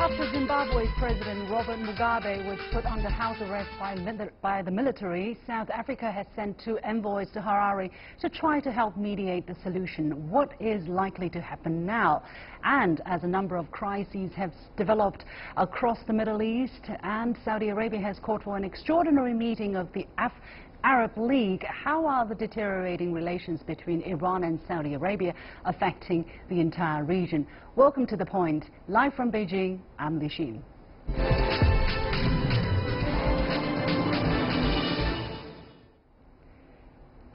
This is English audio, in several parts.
After Zimbabwe's President Robert Mugabe was put under house arrest by the military, South Africa has sent 2 envoys to Harare to try to help mediate the solution. What is likely to happen now? And as a number of crises have developed across the Middle East and Saudi Arabia has called for an extraordinary meeting of the Arab League, how are the deteriorating relations between Iran and Saudi Arabia affecting the entire region? Welcome to The Point. Live from Beijing, I'm Li Xin.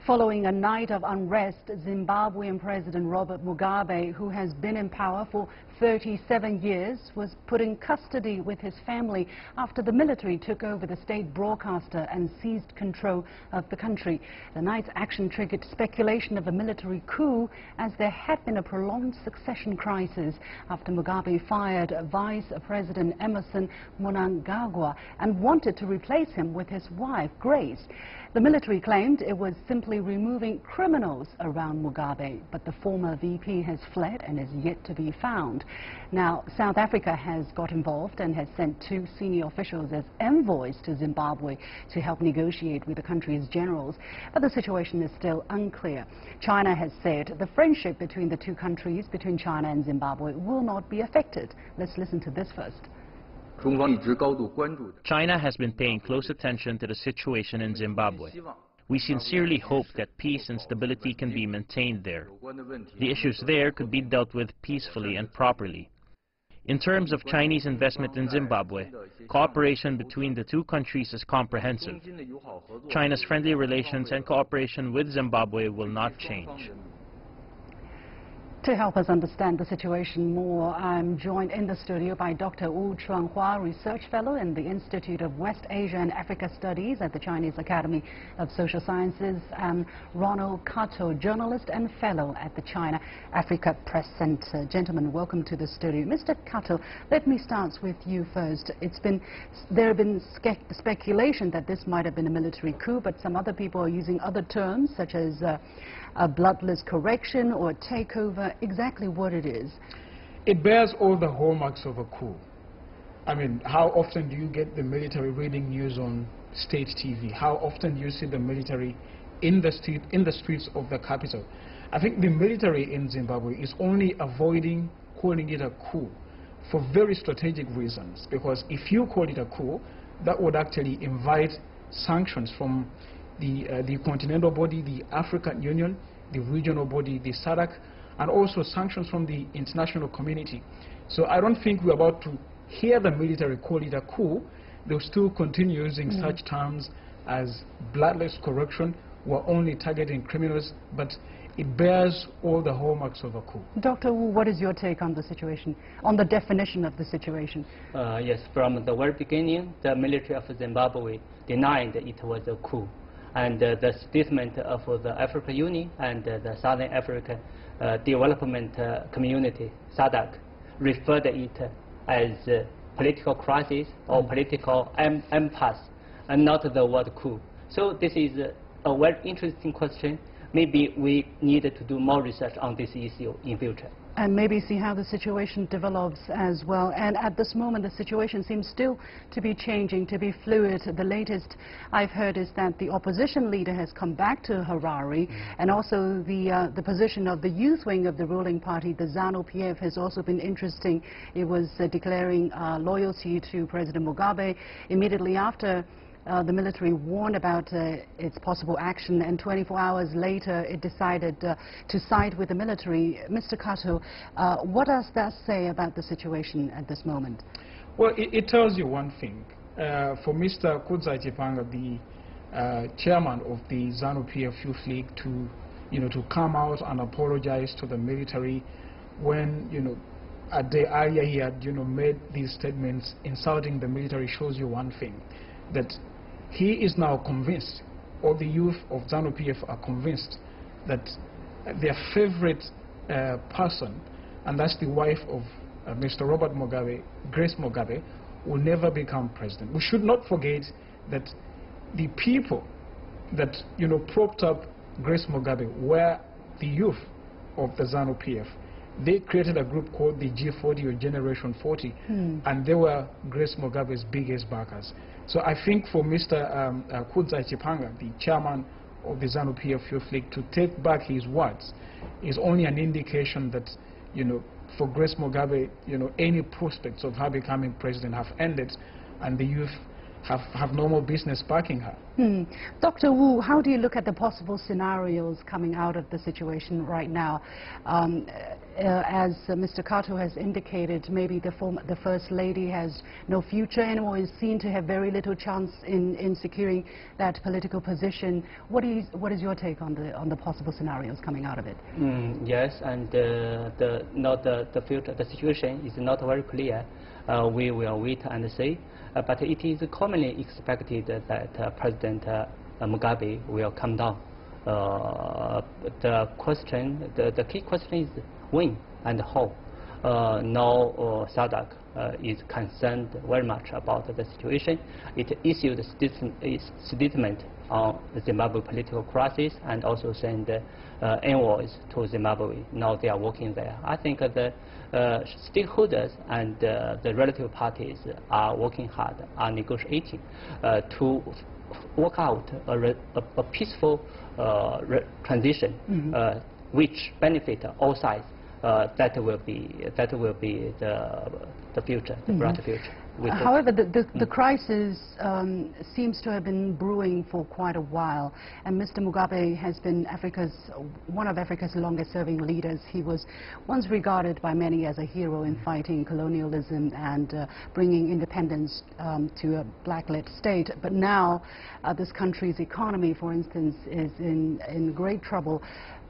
Following a night of unrest, Zimbabwean President Robert Mugabe, who has been in power for 37 years, was put in custody with his family after the military took over the state broadcaster and seized control of the country. The night's action triggered speculation of a military coup, as there had been a prolonged succession crisis after Mugabe fired Vice President Emerson Mnangagwa and wanted to replace him with his wife, Grace. The military claimed it was simply removing criminals around Mugabe, but the former VP has fled and is yet to be found. Now, South Africa has got involved and has sent 2 senior officials as envoys to Zimbabwe to help negotiate with the country's generals, but the situation is still unclear. China has said the friendship between the 2 countries, between China and Zimbabwe, will not be affected. Let's listen to this first. China has been paying close attention to the situation in Zimbabwe. We sincerely hope that peace and stability can be maintained there. The issues there could be dealt with peacefully and properly. In terms of Chinese investment in Zimbabwe, cooperation between the 2 countries is comprehensive. China's friendly relations and cooperation with Zimbabwe will not change. To help us understand the situation more, I'm joined in the studio by Dr. Wu Chuanhua, Research Fellow in the Institute of West Asia and Africa Studies at the Chinese Academy of Social Sciences, and Ronald Kato, Journalist and Fellow at the China Africa Press Center. Gentlemen, welcome to the studio. Mr. Kato, let me start with you first. There have been speculation that this might have been a military coup, but some other people are using other terms, such as a bloodless correction or a takeover. Exactly what it is? It bears all the hallmarks of a coup. I mean, how often do you get the military reading news on state TV? How often do you see the military in the streets of the capital? I think the military in Zimbabwe is only avoiding calling it a coup for very strategic reasons, because if you call it a coup, that would actually invite sanctions from the continental body, the African Union, the regional body, the SADC, and also sanctions from the international community. So I don't think we're about to hear the military call it a coup. They'll still continue using such terms as bloodless corruption. We're only targeting criminals, but it bears all the hallmarks of a coup. Dr. Wu, what is your take on the situation, on the definition of the situation? Yes, from the very beginning, the military of Zimbabwe denied it was a coup. And the statement of the African Union and the Southern African Development Community, SADC, referred it as political crisis or political impasse, and not the word coup. So this is a very interesting question. Maybe we need to do more research on this issue in future. And maybe see how the situation develops as well. And at this moment, the situation seems still to be changing, to be fluid. The latest I've heard is that the opposition leader has come back to Harare, and also the position of the youth wing of the ruling party, the ZANU-PF, has also been interesting. It was declaring loyalty to President Mugabe immediately after the military warned about its possible action, and 24 hours later it decided to side with the military. Mr. Kato, what does that say about the situation at this moment? Well, it tells you one thing. For Mr. Kudzai Chipanga, the chairman of the ZANU-PF Youth League, to come out and apologize to the military when, a day earlier he had, made these statements insulting the military, shows you one thing, that he is now convinced, or the youth of ZANU-PF are convinced, that their favorite person, and that's the wife of Mr. Robert Mugabe, Grace Mugabe, will never become president. We should not forget that the people that propped up Grace Mugabe were the youth of the ZANU-PF. they created a group called the G40 or Generation 40, and they were Grace Mugabe's biggest backers. So I think for Mr. Kudza Chipanga, the chairman of the ZANU-PF Youth League, to take back his words is only an indication that, you know, for Grace Mugabe, you know, any prospects of her becoming president have ended, and the youth have no more business backing her. Dr. Wu, how do you look at the possible scenarios coming out of the situation right now? As Mr. Kato has indicated, maybe the First Lady has no future anymore, is seen to have very little chance in securing that political position. What is your take on the possible scenarios coming out of it? Yes, and the future, the situation is not very clear. We will wait and see. But it is commonly expected that President Mugabe will come down. The key question is when and how. Now SADC is concerned very much about the situation. It issued a statement on the Zimbabwe political crisis and also sent envoys to Zimbabwe. Now they are working there. I think the stakeholders and the relative parties are working hard, are negotiating to work out a peaceful transition which benefit all sides. That will be the future, the brighter future. However, the crisis seems to have been brewing for quite a while, and Mr. Mugabe has been one of Africa's longest-serving leaders. He was once regarded by many as a hero in fighting colonialism and bringing independence to a black-led state. But now, this country's economy, for instance, is in great trouble.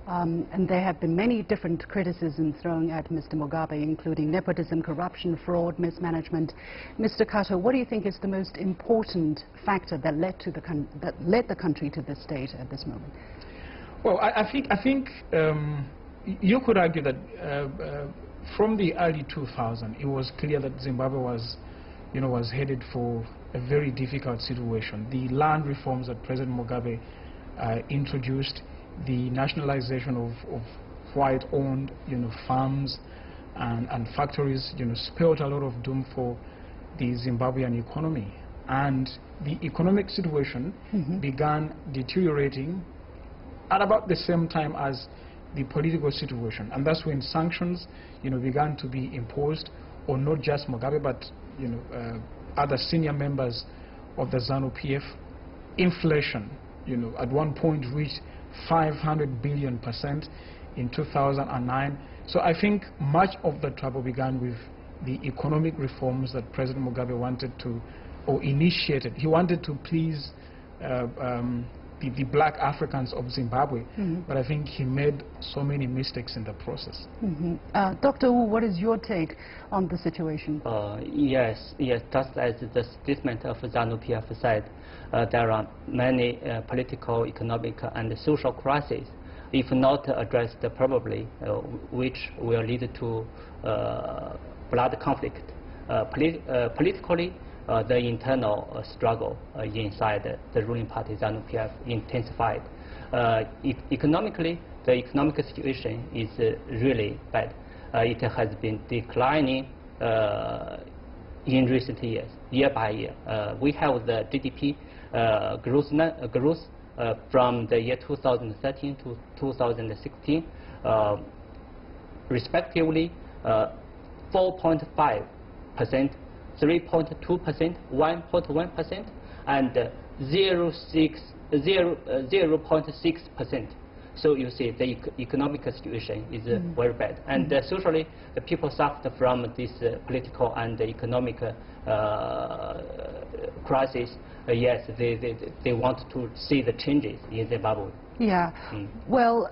And there have been many different criticisms thrown at Mr. Mugabe, including nepotism, corruption, fraud, mismanagement. Mr. Kato, what do you think is the most important factor that led the country to this state at this moment? Well, I think you could argue that from the early 2000s, it was clear that Zimbabwe was headed for a very difficult situation. The land reforms that President Mugabe introduced, the nationalization of white-owned, farms and factories, spelled a lot of doom for the Zimbabwean economy, and the economic situation began deteriorating at about the same time as the political situation, and that's when sanctions, began to be imposed on not just Mugabe but other senior members of the ZANU-PF. Inflation, at one point reached 500 billion% in 2009. So I think much of the trouble began with the economic reforms that President Mugabe wanted to, or initiated. He wanted to please the black Africans of Zimbabwe, but I think he made so many mistakes in the process. Dr. Wu, what is your take on the situation? Yes, just as the statement of ZANU-PF said, there are many political, economic and social crises, if not addressed probably, which will lead to blood conflict. Politically, the internal struggle inside the ruling party ZANU-PF intensified. Economically, the economic situation is really bad. It has been declining in recent years, year by year. We have the GDP growth from the year 2013 to 2016, respectively 4.5%, 3.2%, 1.1%, and 0.6%. So you see the economic situation is very bad. And socially, the people suffer from this political and economic crisis. Yes, they want to see the changes in Zimbabwe. Yeah. Well,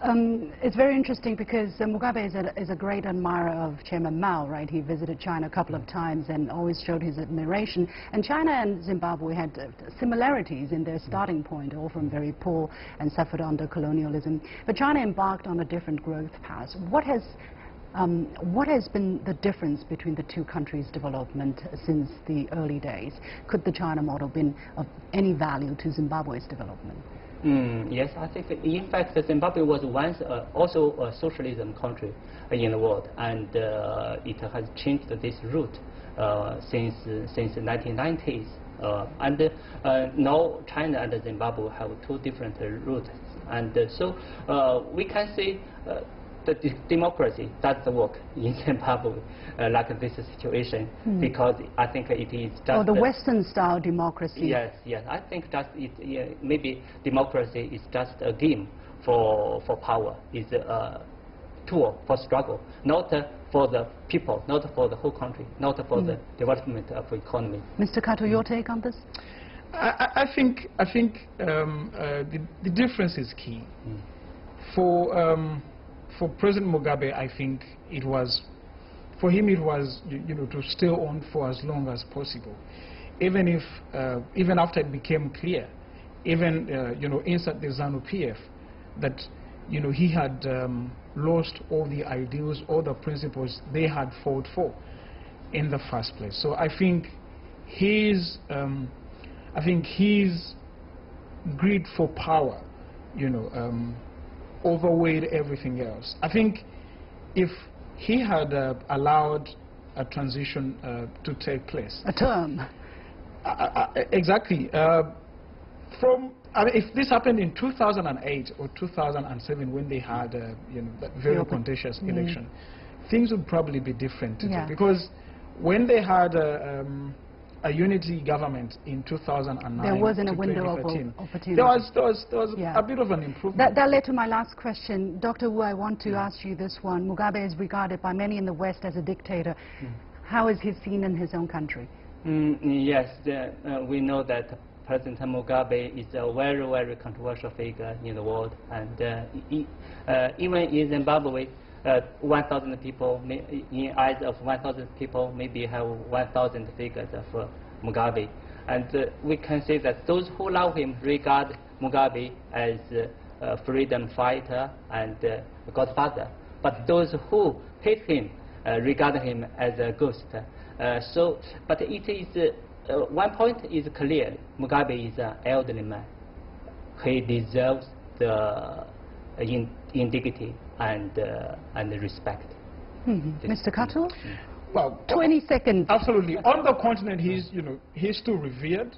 it's very interesting because Mugabe is a great admirer of Chairman Mao, right? He visited China a couple of times and always showed his admiration. And China and Zimbabwe had similarities in their starting point, all from very poor and suffered under colonialism. But China embarked on a different growth path. What has been the difference between the two countries' development since the early days? Could the China model been of any value to Zimbabwe's development? Yes, I think in fact Zimbabwe was once also a socialism country in the world, and it has changed this route since the 1990s. Now China and Zimbabwe have two different routes, and so we can say the democracy does work in Zimbabwe, like this situation, because I think it is just the Western-style democracy. Yes, yes. I think just maybe democracy is just a game for power, is a tool for struggle, not for the people, not for the whole country, not for the development of the economy. Mr. Kato, your take on this? I think the difference is key. For President Mugabe, I think for him it was to stay on for as long as possible, even after it became clear, even inside the ZANU-PF, that he had lost all the ideals, all the principles they had fought for in the first place. So I think his greed for power, overweighed everything else. I think if he had allowed a transition to take place, a term, exactly. If this happened in 2008 or 2007, when they had that very contentious election, things would probably be different today. Because when they had a unity government in 2009, there wasn't a window of opportunity. There was a bit of an improvement. That led to my last question. Dr. Wu, I want to ask you this one. Mugabe is regarded by many in the West as a dictator. How is he seen in his own country? Yes, we know that President Mugabe is a very, very controversial figure in the world. And even in Zimbabwe, 1,000 people, in eyes of 1,000 people, maybe have 1,000 figures of Mugabe. And we can say that those who love him regard Mugabe as a freedom fighter and godfather. But those who hate him regard him as a ghost. But it is, one point is clear: Mugabe is an elderly man. He deserves the indignity and respect. Mr. Kato? Well, 20 seconds. Absolutely. On the continent, he's still revered.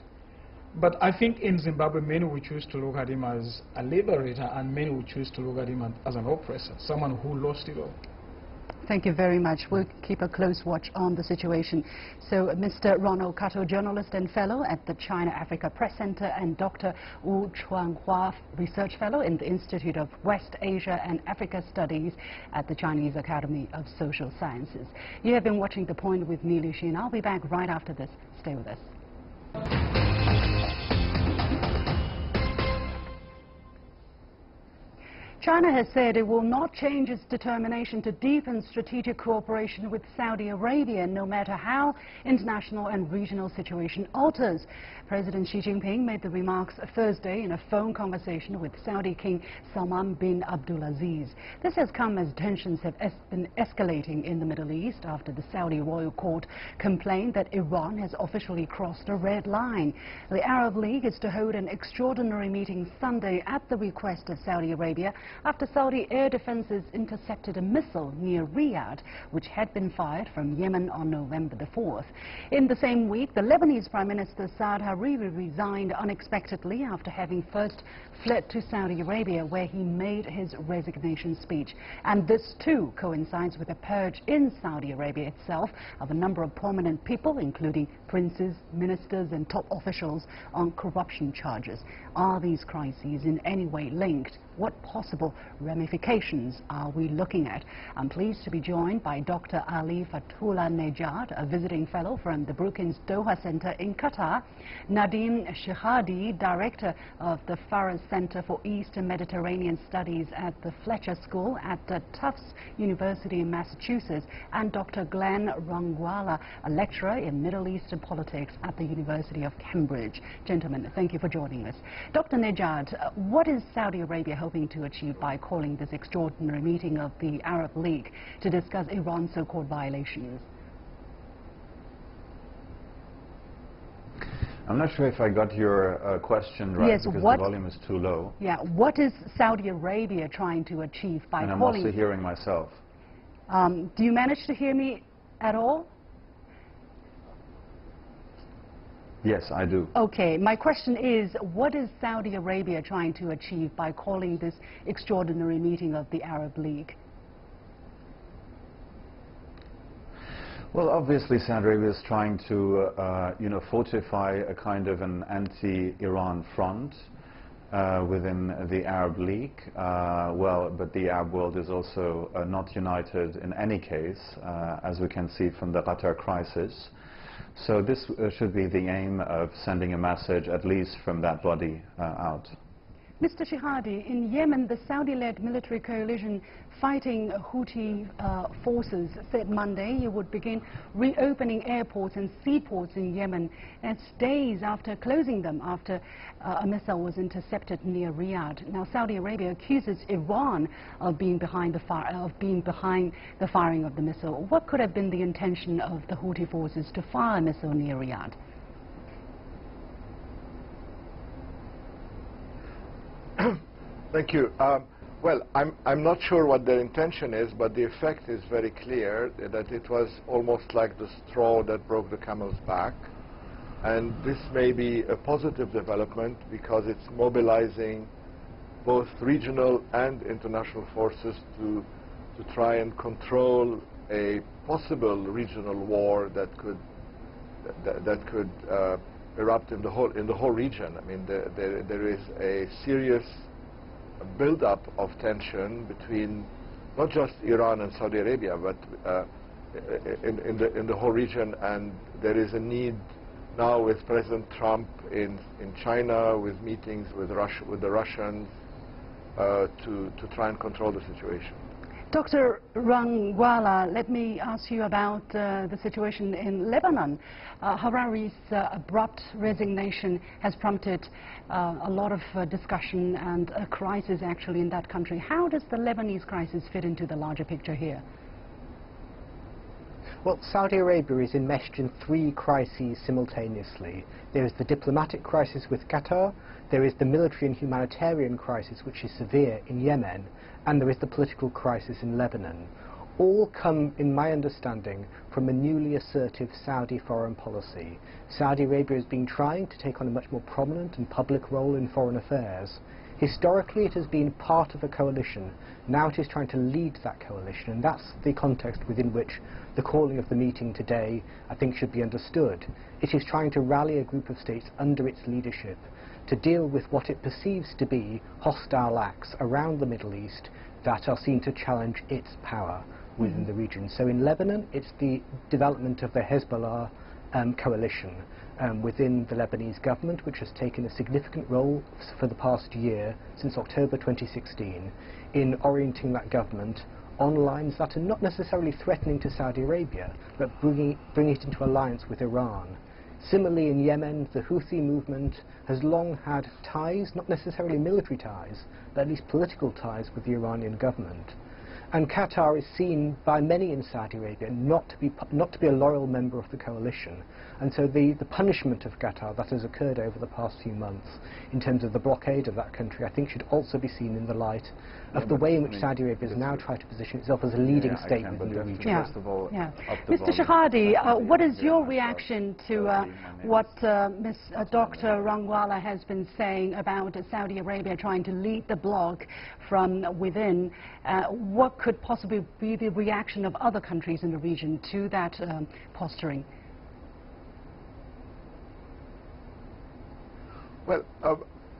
But I think in Zimbabwe, many will choose to look at him as a liberator, and many will choose to look at him as an oppressor, someone who lost it all. Thank you very much. We'll keep a close watch on the situation. So, Mr. Ronald Kato, journalist and fellow at the China-Africa Press Center, and Dr. Wu Chuanhua, research fellow in the Institute of West Asia and Africa Studies at the Chinese Academy of Social Sciences. You have been watching The Point with me, Liu Xin. I'll be back right after this. Stay with us. China has said it will not change its determination to deepen strategic cooperation with Saudi Arabia, no matter how international and regional situation alters. President Xi Jinping made the remarks Thursday in a phone conversation with Saudi King Salman bin Abdulaziz. This has come as tensions have been escalating in the Middle East after the Saudi royal court complained that Iran has officially crossed a red line. The Arab League is to hold an extraordinary meeting Sunday at the request of Saudi Arabia after Saudi air defenses intercepted a missile near Riyadh, which had been fired from Yemen on November the 4th. In the same week, the Lebanese Prime Minister Saad Hariri resigned unexpectedly after having first fled to Saudi Arabia, where he made his resignation speech. And this too coincides with a purge in Saudi Arabia itself of a number of prominent people, including princes, ministers and top officials, on corruption charges. Are these crises in any way linked? What possible ramifications are we looking at? I'm pleased to be joined by Dr. Ali Fatullah Nejad, a visiting fellow from the Brookings Doha Center in Qatar, Nadim Shehadi, director of the Faraz Center for East and Mediterranean Studies at the Fletcher School at Tufts University in Massachusetts, and Dr. Glenn Rangwala, a lecturer in Middle Eastern politics at the University of Cambridge. Gentlemen, thank you for joining us. Dr. Nejad, what is Saudi Arabia hoping to achieve by calling this extraordinary meeting of the Arab League to discuss Iran's so-called violations? I'm not sure if I got your question right, yes, because the volume is too low. Yeah, what is Saudi Arabia trying to achieve by calling... And I'm also hearing myself. Do you manage to hear me at all? Yes, I do. Okay, my question is, what is Saudi Arabia trying to achieve by calling this extraordinary meeting of the Arab League? Well, obviously Saudi Arabia is trying to, fortify a kind of an anti-Iran front within the Arab League. But the Arab world is also not united in any case, as we can see from the Qatar crisis. So this should be the aim of sending a message, at least from that body, out. Mr. Shihadi, in Yemen, the Saudi-led military coalition fighting Houthi forces said Monday it would begin reopening airports and seaports in Yemen. It's days after closing them after a missile was intercepted near Riyadh. Now, Saudi Arabia accuses Iran of being behind the firing of the missile. What could have been the intention of the Houthi forces to fire a missile near Riyadh? Thank you. Well, I'm not sure what their intention is, but the effect is very clear that it was almost like the straw that broke the camel's back. And this may be a positive development because it's mobilizing both regional and international forces to try and control a possible regional war that could erupt in the whole region. I mean, there is a serious build-up of tension between not just Iran and Saudi Arabia, but in the whole region, and there is a need now with President Trump in China, with meetings with the Russians, to try and control the situation. Dr. Rangwala, let me ask you about the situation in Lebanon. Harari's abrupt resignation has prompted a lot of discussion and a crisis actually in that country. How does the Lebanese crisis fit into the larger picture here? Well, Saudi Arabia is enmeshed in three crises simultaneously. There is the diplomatic crisis with Qatar, there is the military and humanitarian crisis, which is severe in Yemen, and there is the political crisis in Lebanon. All come, in my understanding, from a newly assertive Saudi foreign policy. Saudi Arabia has been trying to take on a much more prominent and public role in foreign affairs. Historically, it has been part of a coalition. Now it is trying to lead that coalition, and that's the context within which the calling of the meeting today, I think, should be understood. It is trying to rally a group of states under its leadership to deal with what it perceives to be hostile acts around the Middle East that are seen to challenge its power within the region. So in Lebanon, it's the development of the Hezbollah coalition within the Lebanese government, which has taken a significant role for the past year, since October 2016, in orienting that government on lines that are not necessarily threatening to Saudi Arabia, but bringing it into alliance with Iran. Similarly, in Yemen, the Houthi movement has long had ties, not necessarily military ties, but at least political ties with the Iranian government. And Qatar is seen by many in Saudi Arabia not to be a loyal member of the coalition. And so the punishment of Qatar that has occurred over the past few months in terms of the blockade of that country, I think should also be seen in the light of the way in which Saudi Arabia has now tried to position itself as a leading state within the region. Mr. Shahadi, what is your reaction to what Dr. Rangwala has been saying about Saudi Arabia trying to lead the bloc from within? What could possibly be the reaction of other countries in the region to that posturing? Well,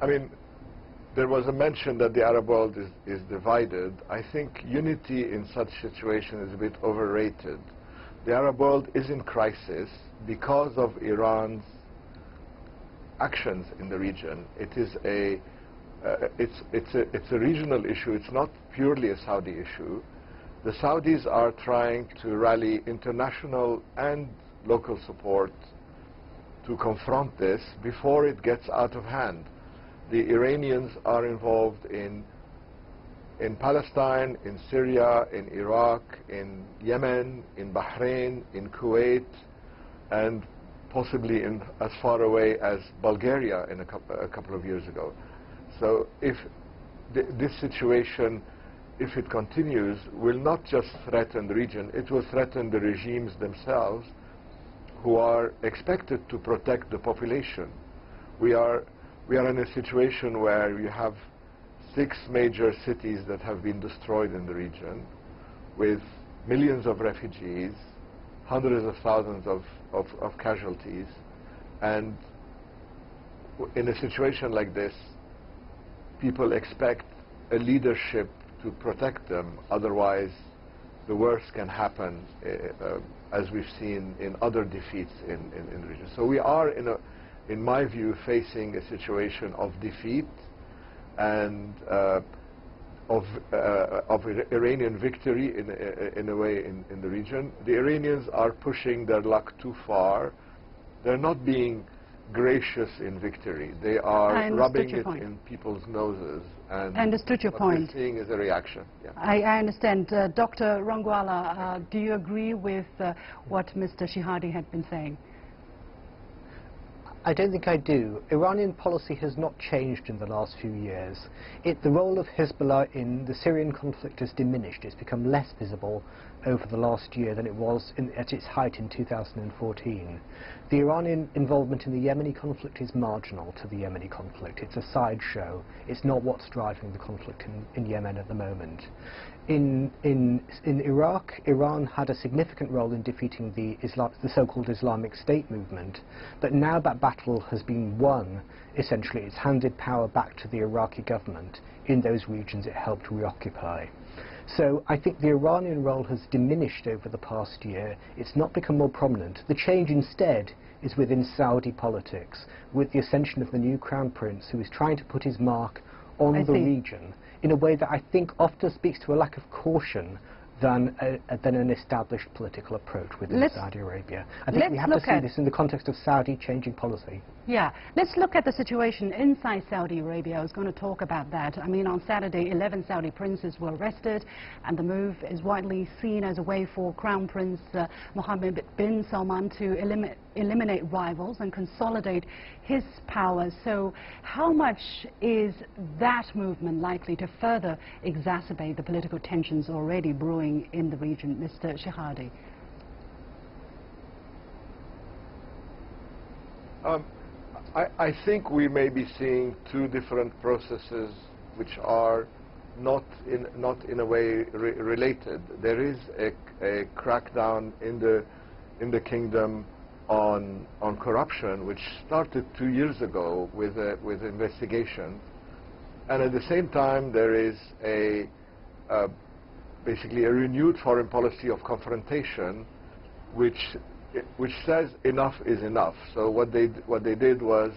I mean, there was a mention that the Arab world is divided. I think unity in such situation is a bit overrated. The Arab world is in crisis because of Iran's actions in the region. It is it's a regional issue. It's not purely a Saudi issue. The Saudis are trying to rally international and local support to confront this before it gets out of hand. The Iranians are involved in Palestine, in Syria, in Iraq, in Yemen, in Bahrain, in Kuwait, and possibly in as far away as Bulgaria in a couple of years ago. So if this situation, if it continues, will not just threaten the region, it will threaten the regimes themselves, who are expected to protect the population. We are in a situation where you have 6 major cities that have been destroyed in the region, with millions of refugees, hundreds of thousands of casualties, and in a situation like this, people expect a leadership to protect them, otherwise the worst can happen, as we've seen in other defeats in the region. So we are, in my view, facing a situation of defeat and of Iranian victory in a way in the region. The Iranians are pushing their luck too far. They're not being gracious in victory. They are rubbing it in people's noses. And I understood your point. What we're seeing is a reaction. Yeah. I understand. Dr. Rangwala, do you agree with what Mr. Shihadi had been saying? I don't think I do. Iranian policy has not changed in the last few years. The role of Hezbollah in the Syrian conflict has diminished. It's become less visible over the last year than it was at its height in 2014. The Iranian involvement in the Yemeni conflict is marginal to the Yemeni conflict. It's a sideshow. It's not what's driving the conflict in Yemen at the moment. In Iraq, Iran had a significant role in defeating the so-called Islamic State movement, but now that battle has been won, essentially it's handed power back to the Iraqi government in those regions it helped reoccupy. So I think the Iranian role has diminished over the past year. It's not become more prominent. The change instead is within Saudi politics, with the ascension of the new crown prince, who is trying to put his mark on the region in a way that I think often speaks to a lack of caution than an established political approach within Saudi Arabia. I think we have to see this in the context of Saudi changing policy. Yeah, let's look at the situation inside Saudi Arabia. I was going to talk about that. I mean, on Saturday, 11 Saudi princes were arrested, and the move is widely seen as a way for Crown Prince Mohammed bin Salman to eliminate rivals and consolidate his power. So how much is that movement likely to further exacerbate the political tensions already brewing in the region, Mr. Shihadi? I think we may be seeing 2 different processes which are not in a way related. There is a crackdown in the kingdom on corruption, which started 2 years ago with investigations, and at the same time there is basically a renewed foreign policy of confrontation, which says enough is enough. So what they did was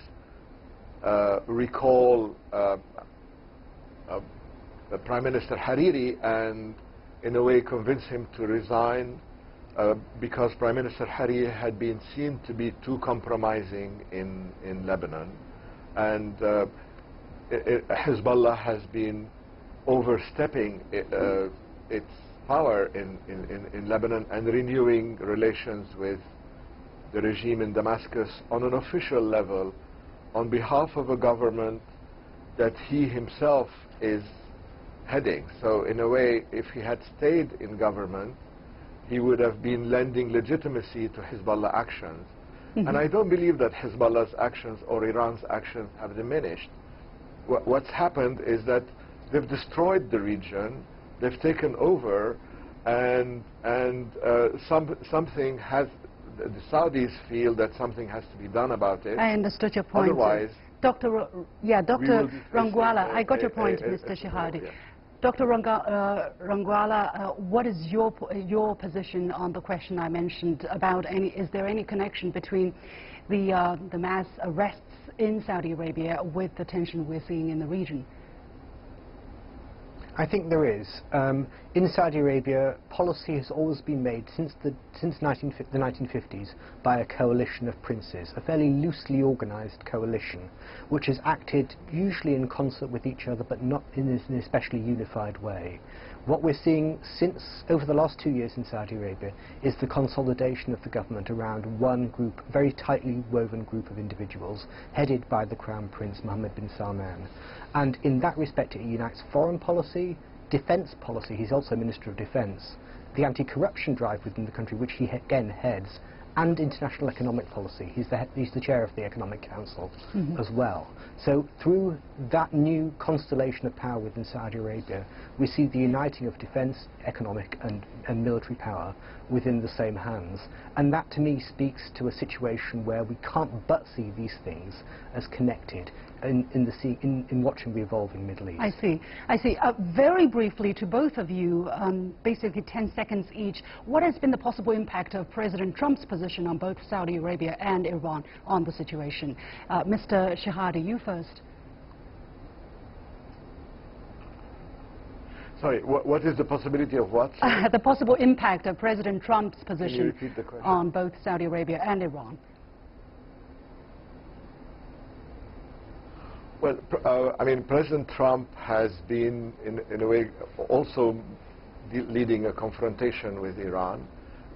recall Prime Minister Hariri and in a way convince him to resign because Prime Minister Hariri had been seen to be too compromising in Lebanon, and Hezbollah has been overstepping its power in Lebanon and renewing relations with the regime in Damascus on an official level on behalf of a government that he himself is heading. So in a way, if he had stayed in government, he would have been lending legitimacy to Hezbollah actions. And I don't believe that Hezbollah's actions or Iran's actions have diminished. What's happened is that they've destroyed the region, they've taken over, and something has, the Saudis feel that something has to be done about it. I understood your point. Otherwise, Dr. Rangwala, I got your point, Mr. Shihadi. Yeah. Dr. Rangwala, what is your position on the question I mentioned about is there any connection between the mass arrests in Saudi Arabia with the tension we're seeing in the region? I think there is. In Saudi Arabia, policy has always been made since the 1950s by a coalition of princes, a fairly loosely organized coalition, which has acted usually in concert with each other, but not in an especially unified way. What we're seeing over the last 2 years in Saudi Arabia is the consolidation of the government around one group, very tightly woven group of individuals, headed by the Crown Prince Mohammed bin Salman. And in that respect, it unites foreign policy, defence policy. He's also Minister of Defence, the anti-corruption drive within the country, which he again heads, and international economic policy. He's the chair of the Economic Council as well. So through that new constellation of power within Saudi Arabia, we see the uniting of defence, economic and military power within the same hands. And that to me speaks to a situation where we can't but see these things as connected in watching the evolving Middle East. I see. Very briefly to both of you, basically 10 seconds each, what has been the possible impact of President Trump's position on both Saudi Arabia and Iran on the situation? Mr. Shehadi, you first. Sorry, what is the possibility of what? The possible impact of President Trump's position Can you repeat the question? On both Saudi Arabia and Iran. Well, I mean, President Trump has been, in a way, also leading a confrontation with Iran,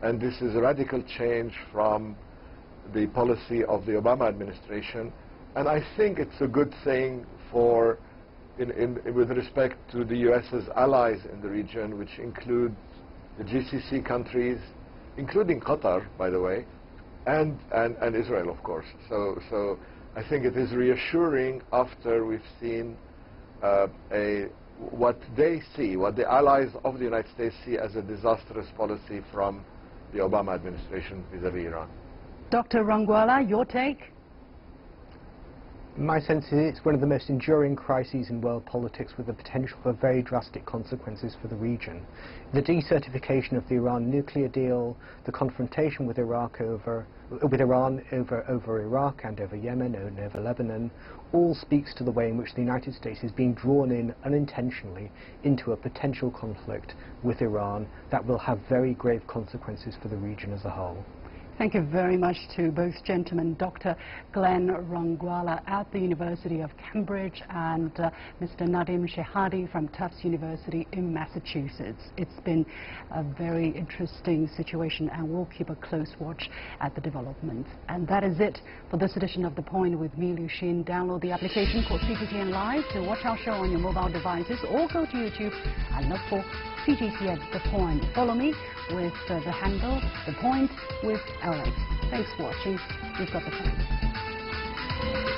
and this is a radical change from the policy of the Obama administration, and I think it's a good thing for, with respect to the U.S.'s allies in the region, which include the GCC countries, including Qatar, by the way, and Israel, of course. So I think it is reassuring after we've seen what the allies of the United States see as a disastrous policy from the Obama administration vis-à-vis Iran. Dr. Rangwala, your take? My sense is it's one of the most enduring crises in world politics, with the potential for very drastic consequences for the region. The decertification of the Iran nuclear deal, the confrontation with Iran over Iraq and over Yemen and over Lebanon, all speaks to the way in which the United States is being drawn in unintentionally into a potential conflict with Iran that will have very grave consequences for the region as a whole. Thank you very much to both gentlemen, Dr. Glenn Rangwala at the University of Cambridge and Mr. Nadim Shehadi from Tufts University in Massachusetts. It's been a very interesting situation, and we'll keep a close watch at the developments. And that is it for this edition of The Point with me, Liu Xin. Download the application called CGTN Live to watch our show on your mobile devices, or go to YouTube and look for CGTN The Point. Follow me with the handle The Point with Alex. Thanks for watching. We've got The Point.